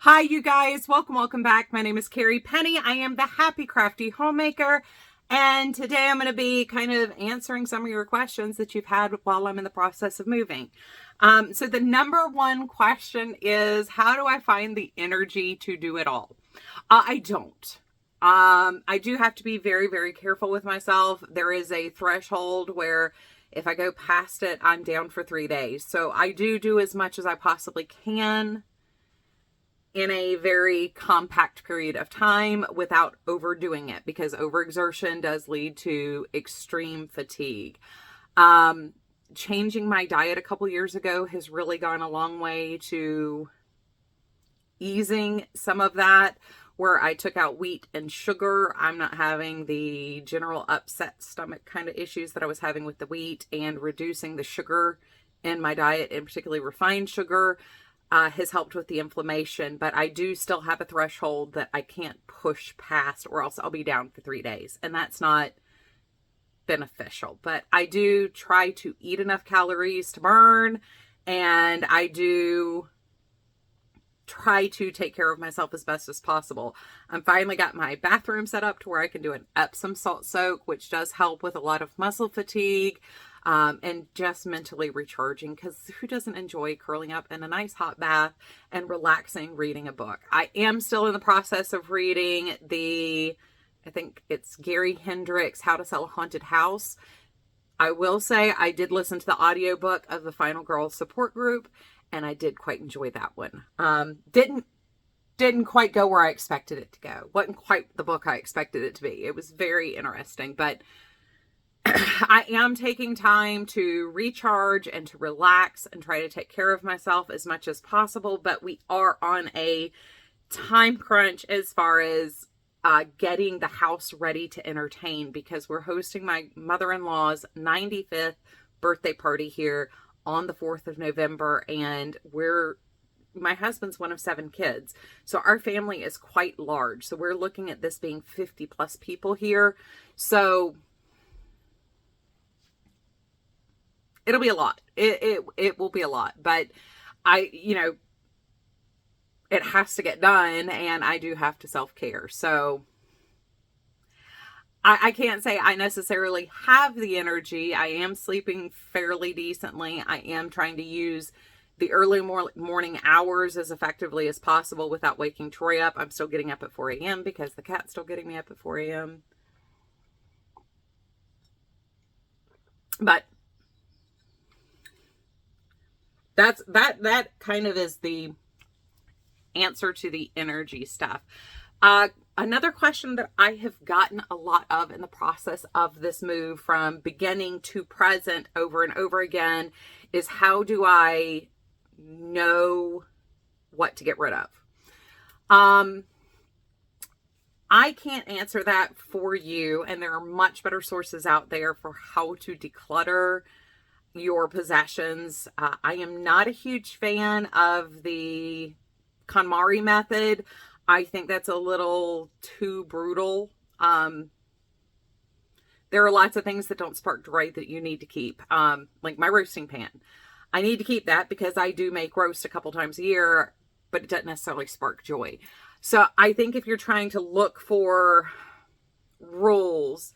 Hi, you guys. Welcome back. My name is Carrie Penny. I am the Happy Crafty Homemaker. And today I'm going to be kind of answering some of your questions that you've had while I'm in the process of moving. So the number one question is, how do I find the energy to do it all? I don't. I do have to be very, very careful with myself. There is a threshold where if I go past it, I'm down for 3 days. So I do as much as I possibly can in a very compact period of time without overdoing it, because overexertion does lead to extreme fatigue. Changing my diet a couple years ago has really gone a long way to easing some of that, where I took out wheat and sugar. I'm not having the general upset stomach kind of issues that I was having with the wheat, and reducing the sugar in my diet, and particularly refined sugar, has helped with the inflammation. But I do still have a threshold that I can't push past, or else I'll be down for 3 days, and that's not beneficial. But I do try to eat enough calories to burn, and I do try to take care of myself as best as possible. I'm finally got my bathroom set up to where I can do an Epsom salt soak, which does help with a lot of muscle fatigue, and just mentally recharging, because who doesn't enjoy curling up in a nice hot bath and relaxing reading a book? I am still in the process of reading I think it's Gary Hendricks' How to Sell a Haunted House. I will say I did listen to the audiobook of the Final Girl support group, and I did quite enjoy that one. Didn't quite go where I expected it to go. Wasn't quite the book I expected it to be. It was very interesting, but I am taking time to recharge and to relax and try to take care of myself as much as possible. But we are on a time crunch as far as getting the house ready to entertain, because we're hosting my mother-in-law's 95th birthday party here on the 4th of November. And my husband's one of 7 kids. So our family is quite large. So we're looking at this being 50 plus people here. So it'll be a lot. It will be a lot, but it has to get done, and I do have to self-care. So I can't say I necessarily have the energy. I am sleeping fairly decently. I am trying to use the early morning hours as effectively as possible without waking Troy up. I'm still getting up at 4 a.m. because the cat's still getting me up at 4 a.m. But that kind of is the answer to the energy stuff. Another question that I have gotten a lot of in the process of this move, from beginning to present over and over again, is how do I know what to get rid of? I can't answer that for you, and there are much better sources out there for how to declutter your possessions. I am not a huge fan of the KonMari method. I think that's a little too brutal. There are lots of things that don't spark joy that you need to keep, like my roasting pan. I need to keep that because I do make roast a couple times a year, but it doesn't necessarily spark joy. So I think if you're trying to look for rules,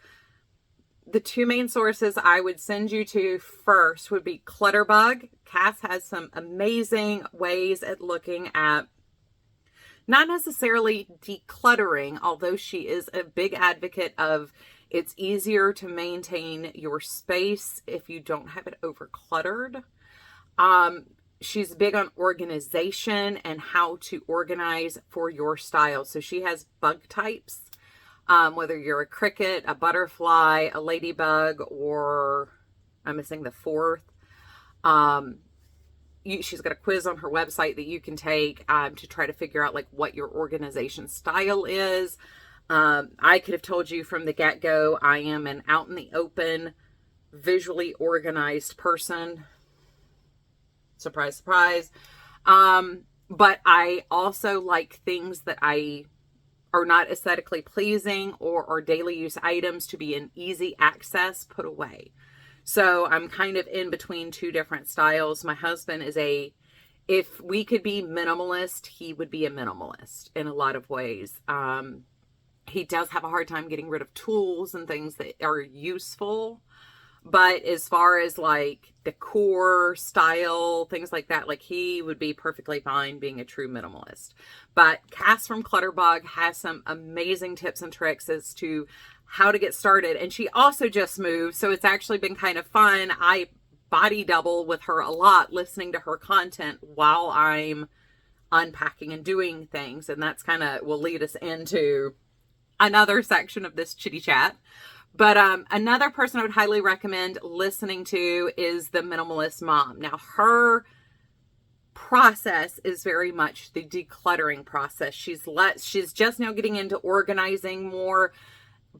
the 2 main sources I would send you to first would be Clutterbug. Cass has some amazing ways at looking at not necessarily decluttering, although she is a big advocate of it's easier to maintain your space if you don't have it overcluttered. She's big on organization and how to organize for your style. So she has bug types. Whether you're a cricket, a butterfly, a ladybug, or I'm missing the 4th. She's got a quiz on her website that you can take to try to figure out like what your organization style is. I could have told you from the get-go, I am an out in the open, visually organized person. Surprise, surprise. But I also like things that are not aesthetically pleasing or are daily use items to be in easy access, put away. So I'm kind of in between 2 different styles. My husband is a if we could be minimalist, he would be a minimalist in a lot of ways. He does have a hard time getting rid of tools and things that are useful. But as far as like decor, style, things like that, like he would be perfectly fine being a true minimalist. But Cass from Clutterbug has some amazing tips and tricks as to how to get started. And she also just moved, so it's actually been kind of fun. I body double with her a lot, listening to her content while I'm unpacking and doing things. And that's kind of will lead us into another section of this chitty chat. But another person I would highly recommend listening to is the Minimalist Mom. Now, her process is very much the decluttering process. She's just now getting into organizing more,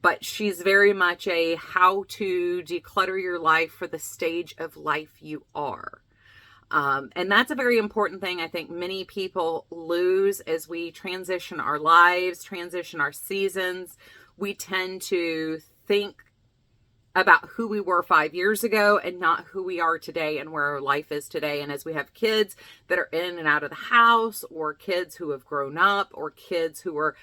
but she's very much a how to declutter your life for the stage of life you are. And that's a very important thing I think many people lose as we transition our lives, transition our seasons. We tend to think about who we were 5 years ago and not who we are today and where our life is today. And as we have kids that are in and out of the house, or kids who have grown up, or kids who are,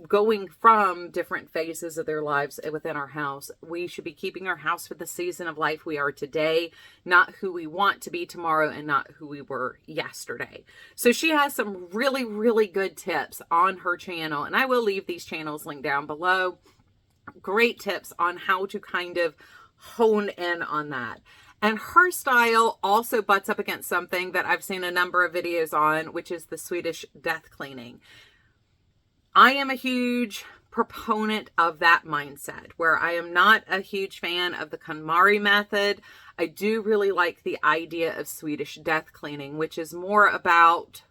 going from different phases of their lives within our house, we should be keeping our house for the season of life we are today, not who we want to be tomorrow and not who we were yesterday. So she has some really, really good tips on her channel, and I will leave these channels linked down below. Great tips on how to kind of hone in on that. And her style also butts up against something that I've seen a number of videos on, which is the Swedish death cleaning. I am a huge proponent of that mindset, where I am not a huge fan of the KonMari method. I do really like the idea of Swedish death cleaning, which is more about,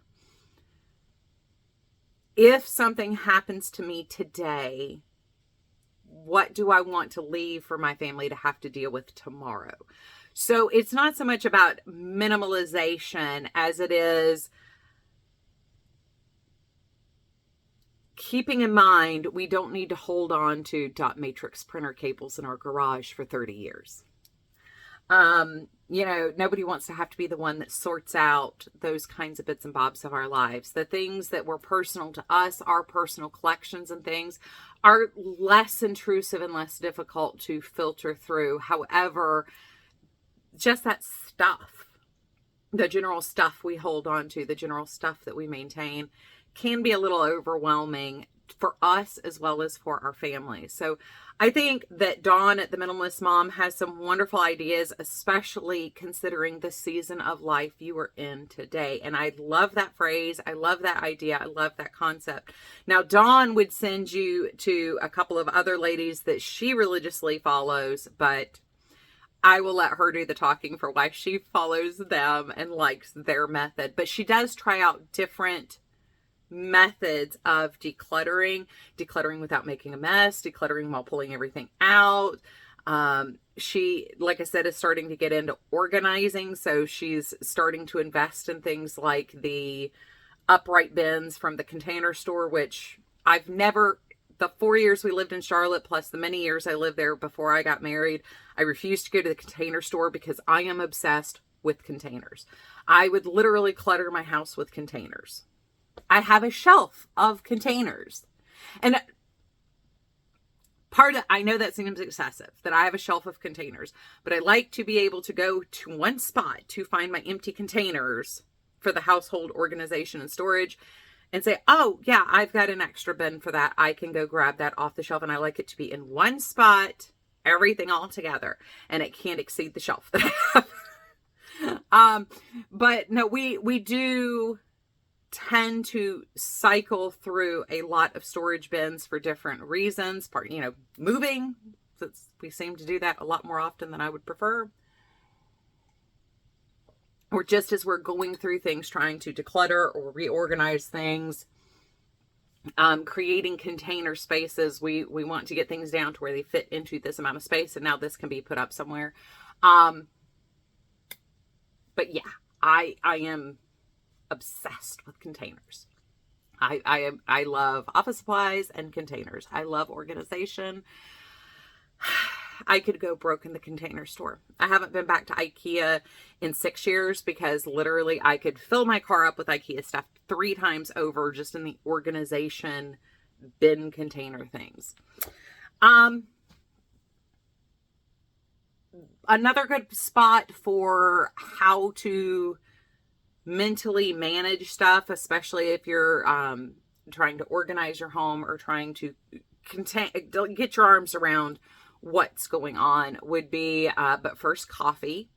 if something happens to me today, what do I want to leave for my family to have to deal with tomorrow? So it's not so much about minimalization as it is keeping in mind we don't need to hold on to dot matrix printer cables in our garage for 30 years. Nobody wants to have to be the one that sorts out those kinds of bits and bobs of our lives. The things that were personal to us, our personal collections and things, are less intrusive and less difficult to filter through. However, just that stuff, the general stuff we hold on to, the general stuff that we maintain, can be a little overwhelming for us as well as for our families. So I think that Dawn at the Minimalist Mom has some wonderful ideas, especially considering the season of life you are in today. And I love that phrase. I love that idea. I love that concept. Now, Dawn would send you to a couple of other ladies that she religiously follows, but I will let her do the talking for why she follows them and likes their method. But she does try out different methods of decluttering without making a mess, decluttering while pulling everything out. She, like I said, is starting to get into organizing. So she's starting to invest in things like the upright bins from the Container Store, which I've never, the 4 years we lived in Charlotte, plus the many years I lived there before I got married, I refused to go to the Container Store because I am obsessed with containers. I would literally clutter my house with containers. I have a shelf of containers. And I know that seems excessive, that I have a shelf of containers, but I like to be able to go to one spot to find my empty containers for the household organization and storage and say, oh yeah, I've got an extra bin for that. I can go grab that off the shelf. And I like it to be in one spot, everything all together, and it can't exceed the shelf that I have. But no, we do tend to cycle through a lot of storage bins for different reasons. Moving, we seem to do that a lot more often than I would prefer. Or just as we're going through things, trying to declutter or reorganize things, creating container spaces. We want to get things down to where they fit into this amount of space, and now this can be put up somewhere. But yeah, I am obsessed with containers. I love office supplies and containers. I love organization. I could go broke in the Container Store. I haven't been back to IKEA in 6 years because literally I could fill my car up with IKEA stuff 3 times over just in the organization bin container things. Another good spot for how to mentally manage stuff, especially if you're trying to organize your home or trying to get your arms around what's going on, would be but first, coffee.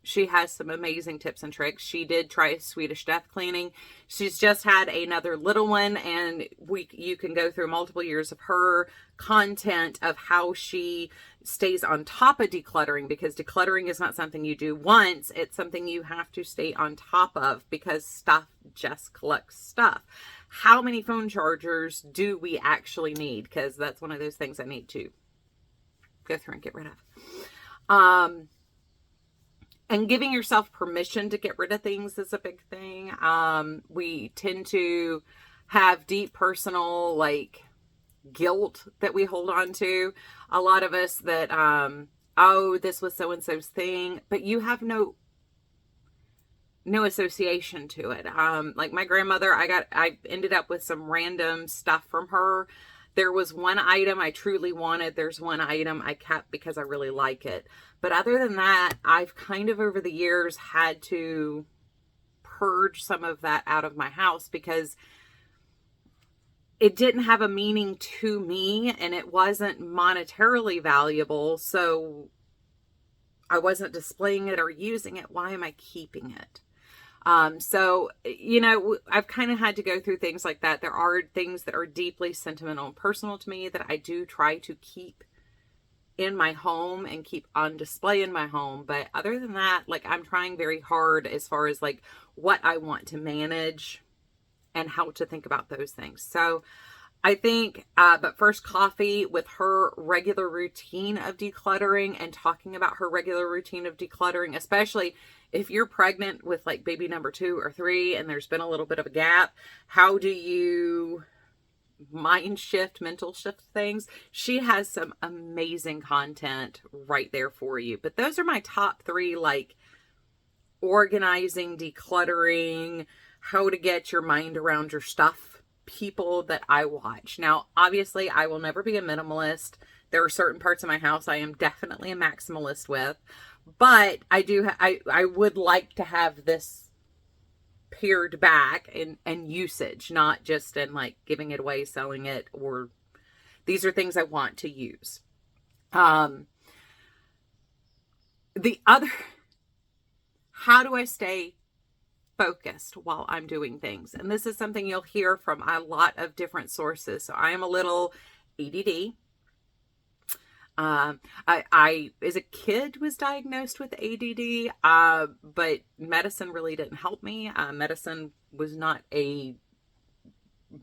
She has some amazing tips and tricks. She did try Swedish death cleaning. She's just had another little one, and you can go through multiple years of her content of how she stays on top of decluttering, because decluttering is not something you do once. It's something you have to stay on top of because stuff just collects stuff. How many phone chargers do we actually need? Because that's one of those things I need to go through and get rid of. And giving yourself permission to get rid of things is a big thing. We tend to have deep personal, like, guilt that we hold on to. A lot of us that, oh, this was so-and-so's thing, but you have no association to it. Like my grandmother, I ended up with some random stuff from her. There was one item I truly wanted. There's one item I kept because I really like it. But other than that, I've kind of over the years had to purge some of that out of my house because it didn't have a meaning to me and it wasn't monetarily valuable. So I wasn't displaying it or using it. Why am I keeping it? So, you know, I've kind of had to go through things like that. There are things that are deeply sentimental and personal to me that I do try to keep in my home and keep on display in my home. But other than that, like, I'm trying very hard as far as like what I want to manage and how to think about those things. So I think, but first, coffee with her regular routine of decluttering and talking about her regular routine of decluttering, especially if you're pregnant with like baby number 2 or 3 and there's been a little bit of a gap. How do you mental shift things? She has some amazing content right there for you. But those are my top 3, like organizing, decluttering, how to get your mind around your stuff people that I watch. Now, obviously, I will never be a minimalist. There are certain parts of my house I am definitely a maximalist with. But I would like to have this pared back and usage, not just in like giving it away, selling it, or these are things I want to use. The other, how do I stay focused while I'm doing things? And this is something you'll hear from a lot of different sources. So I am a little ADD. I, as a kid, was diagnosed with ADD, but medicine really didn't help me. Medicine was not a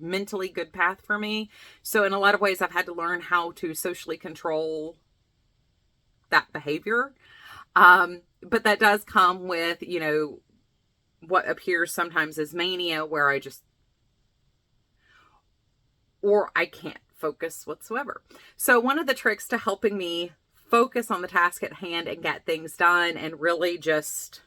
mentally good path for me. So in a lot of ways, I've had to learn how to socially control that behavior. But that does come with, you know, what appears sometimes as mania, where I can't focus whatsoever. So one of the tricks to helping me focus on the task at hand and get things done and really just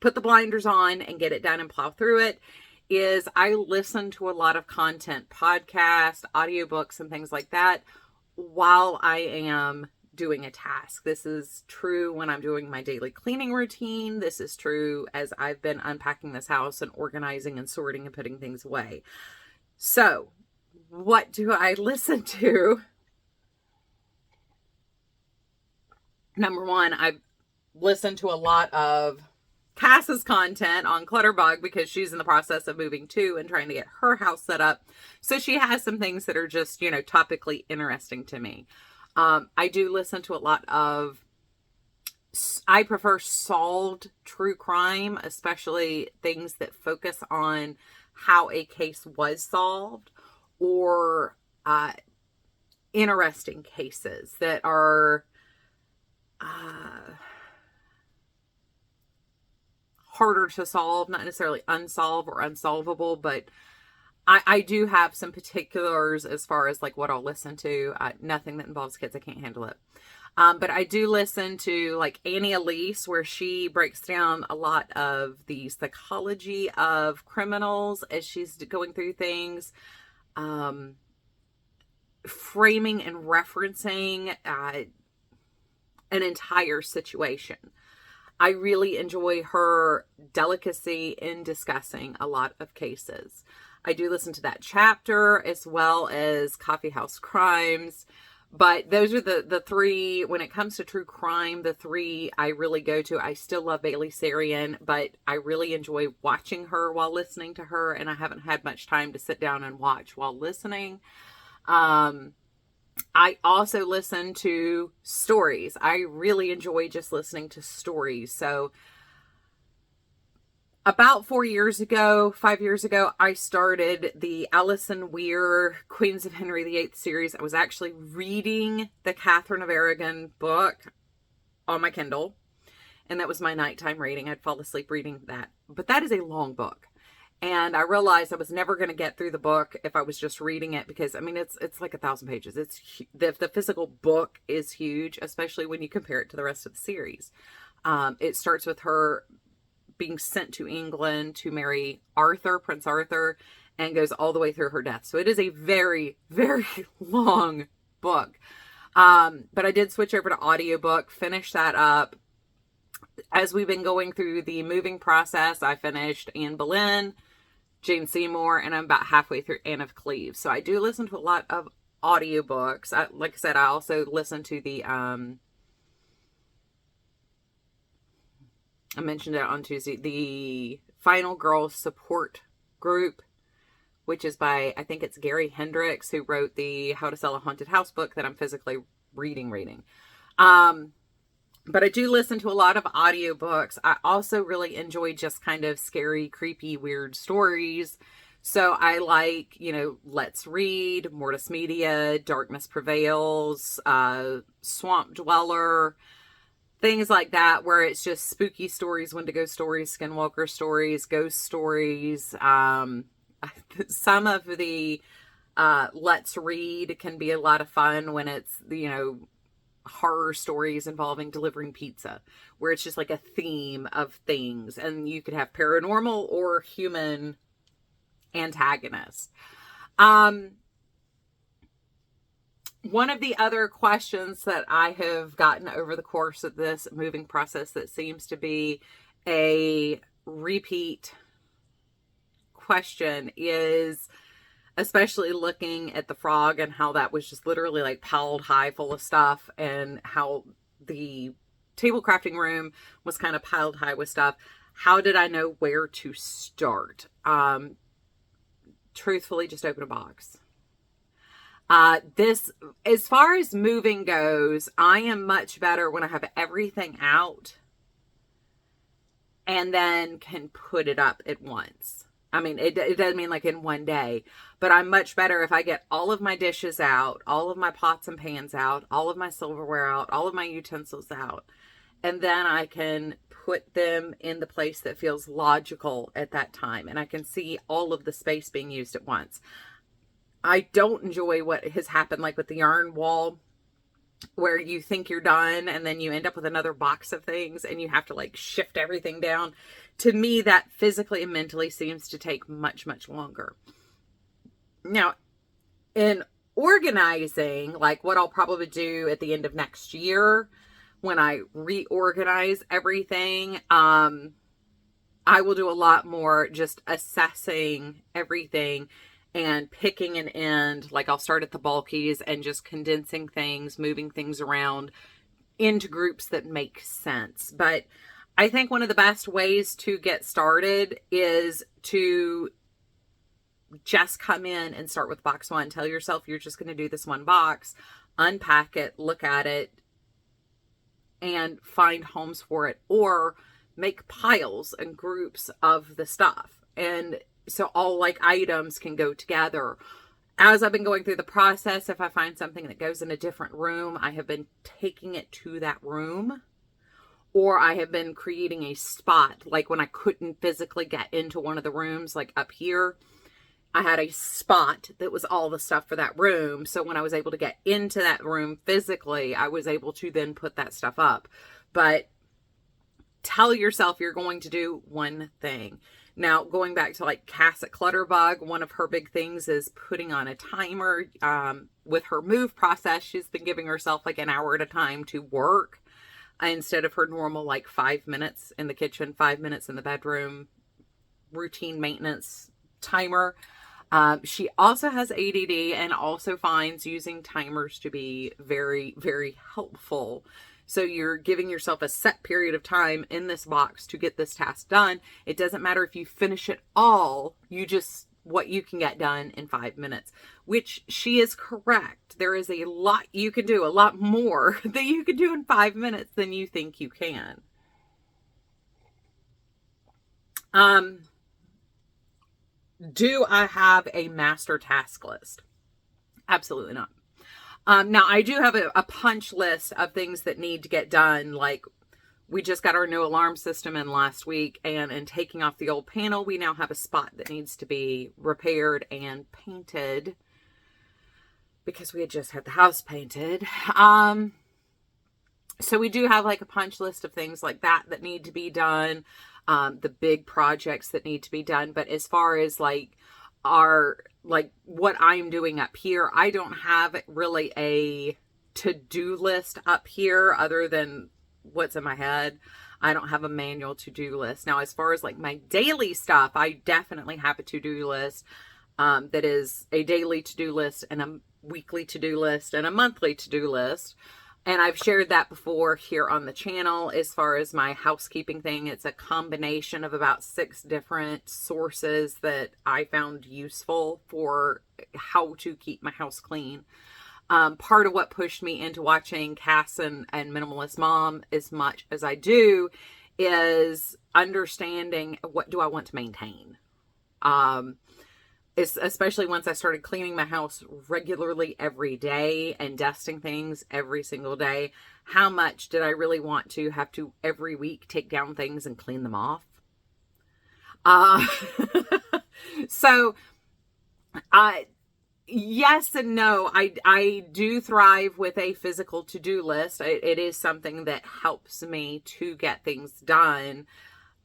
put the blinders on and get it done and plow through it is I listen to a lot of content, podcasts, audiobooks, and things like that while I am doing a task. This is true when I'm doing my daily cleaning routine. This is true as I've been unpacking this house and organizing and sorting and putting things away. So what do I listen to? Number one, I've listened to a lot of Cass's content on Clutterbug because she's in the process of moving too and trying to get her house set up. So she has some things that are just, you know, topically interesting to me. I do listen to a lot of, I prefer solved true crime, especially things that focus on how a case was solved, or interesting cases that are harder to solve, not necessarily unsolved or unsolvable, but I do have some particulars as far as like what I'll listen to. Nothing that involves kids, I can't handle it. But I do listen to like Annie Elise, where she breaks down a lot of the psychology of criminals as she's going through things, framing and referencing an entire situation. I really enjoy her delicacy in discussing a lot of cases. I do listen to that chapter as well as Coffee House Crimes. But those are the three, when it comes to true crime, the three I really go to. I still love Bailey Sarian, but I really enjoy watching her while listening to her, and I haven't had much time to sit down and watch while listening. I also listen to stories. I really enjoy just listening to stories. So about 5 years ago, I started the Alison Weir Queens of Henry VIII series. I was actually reading the Catherine of Aragon book on my Kindle, and that was my nighttime reading. I'd fall asleep reading that. But that is a long book. And I realized I was never going to get through the book if I was just reading it, because I mean, it's like 1,000 pages. The physical book is huge, especially when you compare it to the rest of the series. It starts with her being sent to England to marry Arthur, Prince Arthur, and goes all the way through her death. So it is a very, very long book. But I did switch over to audiobook, finish that up. As we've been going through the moving process, I finished Anne Boleyn, Jane Seymour, and I'm about halfway through Anne of Cleves. So I do listen to a lot of audiobooks. Like I said, I also listen to the I mentioned it on Tuesday, the Final Girl Support Group, which is by, I think it's Gary Hendricks, who wrote the How to Sell a Haunted House book that I'm physically reading. But I do listen to a lot of audiobooks. I also really enjoy just kind of scary, creepy, weird stories. So I like, Let's Read, Mortis Media, Darkness Prevails, Swamp Dweller, things like that, where it's just spooky stories, Wendigo stories, skinwalker stories, ghost stories. Some of the Let's Read can be a lot of fun when it's, horror stories involving delivering pizza, where it's just like a theme of things, and you could have paranormal or human antagonists. One of the other questions that I have gotten over the course of this moving process that seems to be a repeat question is, especially looking at the frog and how that was just literally like piled high full of stuff, and how the table crafting room was kind of piled high with stuff. How did I know where to start? Truthfully, just open a box. This, as far as moving goes, I am much better when I have everything out and then can put it up at once. I mean, it doesn't mean like in one day, but I'm much better if I get all of my dishes out, all of my pots and pans out, all of my silverware out, all of my utensils out, and then I can put them in the place that feels logical at that time, and I can see all of the space being used at once. I don't enjoy what has happened, like with the yarn wall, where you think you're done and then you end up with another box of things and you have to like shift everything down. To me, that physically and mentally seems to take much, much longer. Now, in organizing, like what I'll probably do at the end of next year when I reorganize everything, I will do a lot more just assessing everything and picking an end. Like I'll start at the bulkies and just condensing things, moving things around into groups that make sense. But I think one of the best ways to get started is to just come in and start with box one. Tell yourself you're just going to do this one box, unpack it, look at it, and find homes for it, or make piles and groups of the stuff. And so all like items can go together. As I've been going through the process, if I find something that goes in a different room, I have been taking it to that room, or I have been creating a spot. Like when I couldn't physically get into one of the rooms, like up here, I had a spot that was all the stuff for that room. So when I was able to get into that room physically, I was able to then put that stuff up. But tell yourself you're going to do one thing. Now, going back to like Cass at Clutterbug, one of her big things is putting on a timer. With her move process, she's been giving herself like an hour at a time to work instead of her normal like 5 minutes in the kitchen, 5 minutes in the bedroom, routine maintenance timer. She also has ADD and also finds using timers to be very, very helpful. So you're giving yourself a set period of time in this box to get this task done. It doesn't matter if you finish it all, what you can get done in 5 minutes, which she is correct. There is a lot you can do, a lot more that you can do in 5 minutes than you think you can. Do I have a master task list? Absolutely not. Now, I do have a punch list of things that need to get done. Like, we just got our new alarm system in last week, and in taking off the old panel, we now have a spot that needs to be repaired and painted because we had just had the house painted. So we do have like a punch list of things like that need to be done. The big projects that need to be done. But as far as like what I'm doing up here, I don't have really a to-do list up here other than what's in my head. I don't have a manual to-do list. Now, as far as like my daily stuff, I definitely have a to-do list that is a daily to-do list and a weekly to-do list and a monthly to-do list. And I've shared that before here on the channel. As far as my housekeeping thing, it's a combination of about 6 different sources that I found useful for how to keep my house clean. Part of what pushed me into watching Cass and Minimalist Mom as much as I do is understanding what do I want to maintain. Especially once I started cleaning my house regularly every day and dusting things every single day, how much did I really want to have to every week take down things and clean them off? So, yes and no. I do thrive with a physical to-do list. It is something that helps me to get things done.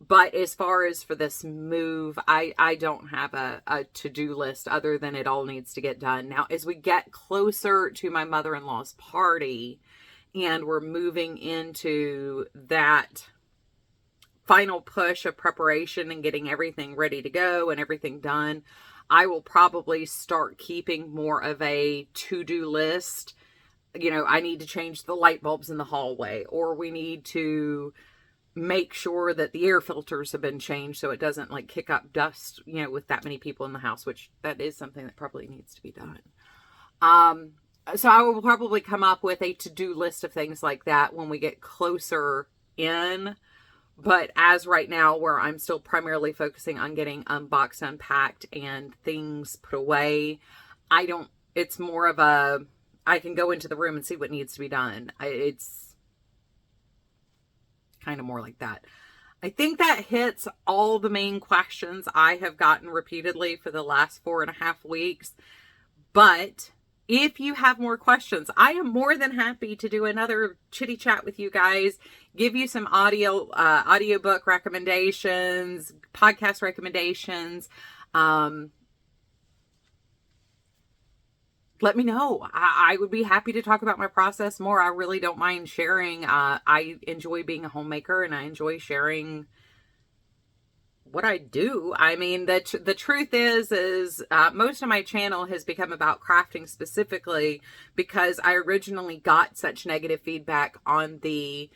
But as far as for this move, I don't have a to-do list other than it all needs to get done. Now, as we get closer to my mother-in-law's party and we're moving into that final push of preparation and getting everything ready to go and everything done, I will probably start keeping more of a to-do list. You know, I need to change the light bulbs in the hallway, or we need to make sure that the air filters have been changed so it doesn't like kick up dust, you know, with that many people in the house, which that is something that probably needs to be done. So I will probably come up with a to-do list of things like that when we get closer in. But as right now, where I'm still primarily focusing on getting unboxed, unpacked, and things put away, it's more of a, I can go into the room and see what needs to be done. It's kind of more like that. I think that hits all the main questions I have gotten repeatedly for the last 4.5 weeks. But if you have more questions, I am more than happy to do another chitty chat with you guys, give you some audiobook recommendations, podcast recommendations. Let me know. I would be happy to talk about my process more. I really don't mind sharing. I enjoy being a homemaker and I enjoy sharing what I do. I mean, the truth is most of my channel has become about crafting specifically because I originally got such negative feedback on the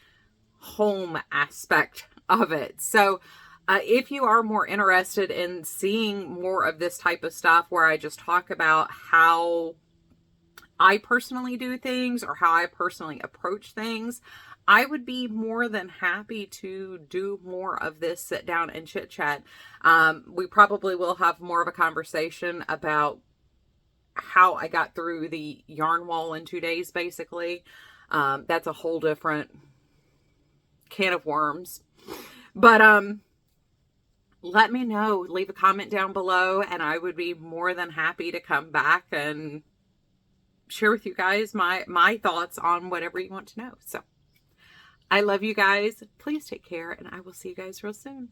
home aspect of it. So if you are more interested in seeing more of this type of stuff where I just talk about how I personally do things or how I personally approach things, I would be more than happy to do more of this sit down and chit chat. We probably will have more of a conversation about how I got through the yarn wall in 2 days, basically. That's a whole different can of worms. But let me know. Leave a comment down below, and I would be more than happy to come back and share with you guys my thoughts on whatever you want to know. So I love you guys. Please take care, and I will see you guys real soon.